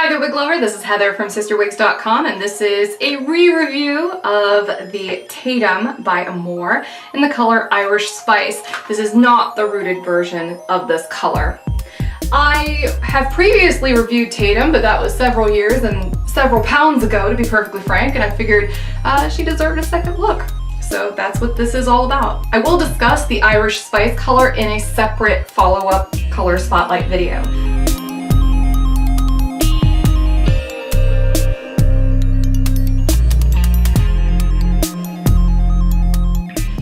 Hi there, wig lover. This is Heather from CysterWigs.com, and this is a re-review of the Tatum by Amore in the color Irish Spice. This is not the rooted version of this color. I have previously reviewed Tatum, but that was several years and several pounds ago, to be perfectly frank, and I figured she deserved a second look. So that's what this is all about. I will discuss the Irish Spice color in a separate follow-up color spotlight video.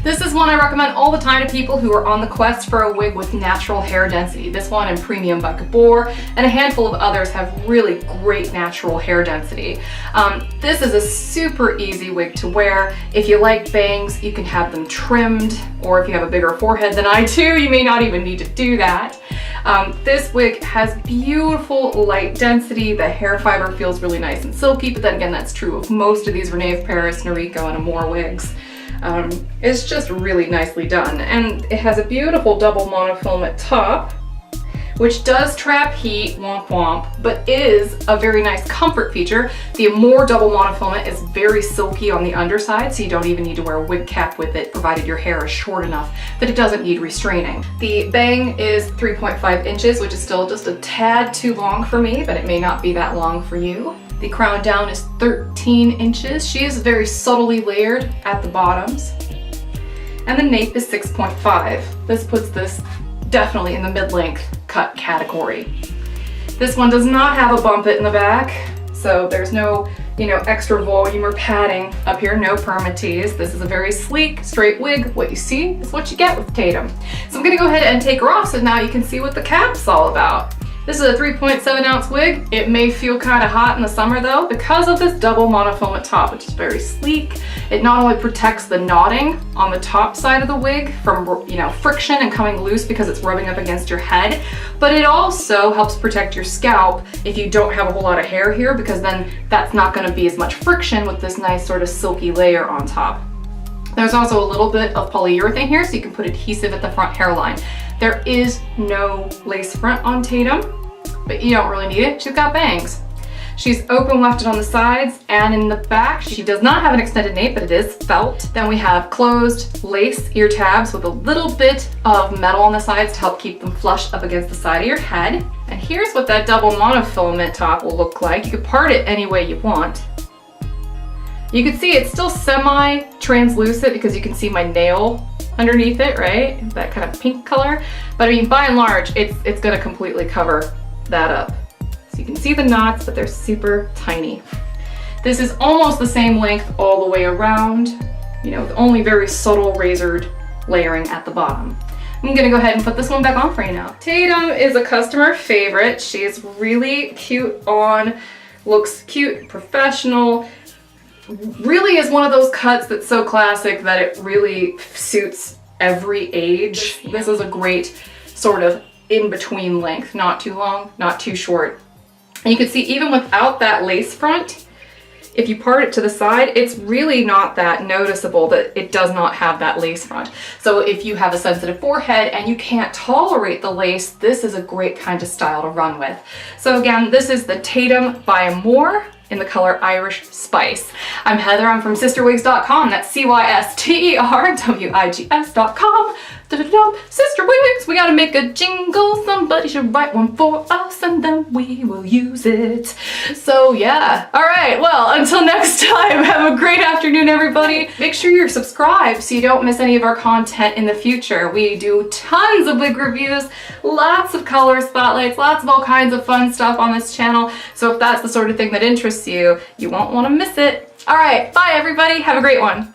This is one I recommend all the time to people who are on the quest for a wig with natural hair density. This one and Premium by Amore and a handful of others have really great natural hair density. This is a super easy wig to wear. If you like bangs, you can have them trimmed, or if you have a bigger forehead than I do, you may not even need to do that. This wig has beautiful light density. The hair fiber feels really nice and silky, but then again, that's true of most of these Renee Paris, Noriko, and Amore wigs. It's just really nicely done, and it has a beautiful double monofilament top, which does trap heat, womp womp, but is a very nice comfort feature. The Amore double monofilament is very silky on the underside, so you don't even need to wear a wig cap with it, provided your hair is short enough that it doesn't need restraining. The bang is 3.5 inches, which is still just a tad too long for me, but it may not be that long for you. The crown down is 13 inches. She is very subtly layered at the bottoms. And the nape is 6.5. This puts this definitely in the mid-length cut category. This one does not have a bump it in the back, so there's no, extra volume or padding up here, no permatease. This is a very sleek, straight wig. What you see is what you get with Tatum. So I'm gonna go ahead and take her off so now you can see what the cap's all about. This is a 3.7 ounce wig. It may feel kind of hot in the summer though, because of this double monofilament top, which is very sleek. It not only protects the knotting on the top side of the wig from, friction and coming loose because it's rubbing up against your head, but it also helps protect your scalp if you don't have a whole lot of hair here, because then that's not going to be as much friction with this nice sort of silky layer on top. There's also a little bit of polyurethane here, so you can put adhesive at the front hairline. There is no lace front on Tatum, but you don't really need it. She's got bangs. She's open wefted on the sides and in the back. She does not have an extended nape, but it is felt. Then we have closed lace ear tabs with a little bit of metal on the sides to help keep them flush up against the side of your head. And here's what that double monofilament top will look like. You can part it any way you want. You can see it's still semi-translucent because you can see my nail underneath it, right? That kind of pink color. But I mean, by and large, it's gonna completely cover that up. So you can see the knots, but they're super tiny. This is almost the same length all the way around, with only very subtle razored layering at the bottom. I'm gonna go ahead and put this one back on for you now. Tatum is a customer favorite. She's really cute on, looks cute, professional. Really is one of those cuts that's so classic that it really suits every age. This is a great sort of in-between length, not too long, not too short. And you can see even without that lace front, if you part it to the side, it's really not that noticeable that it does not have that lace front. So if you have a sensitive forehead and you can't tolerate the lace, this is a great kind of style to run with. So again, this is the Tatum by Amore in the color Irish Spice. I'm Heather, I'm from CysterWigs.com, that's CysterWigs.com. CysterWigs, we gotta make a jingle, somebody should write one for us and then we will use it. So yeah, alright, well, until next time, have a great afternoon everybody. Make sure you're subscribed so you don't miss any of our content in the future. We do tons of wig reviews, lots of color spotlights, lots of all kinds of fun stuff on this channel, so if that's the sort of thing that interests you, you won't want to miss it. Alright, bye everybody, have a great one.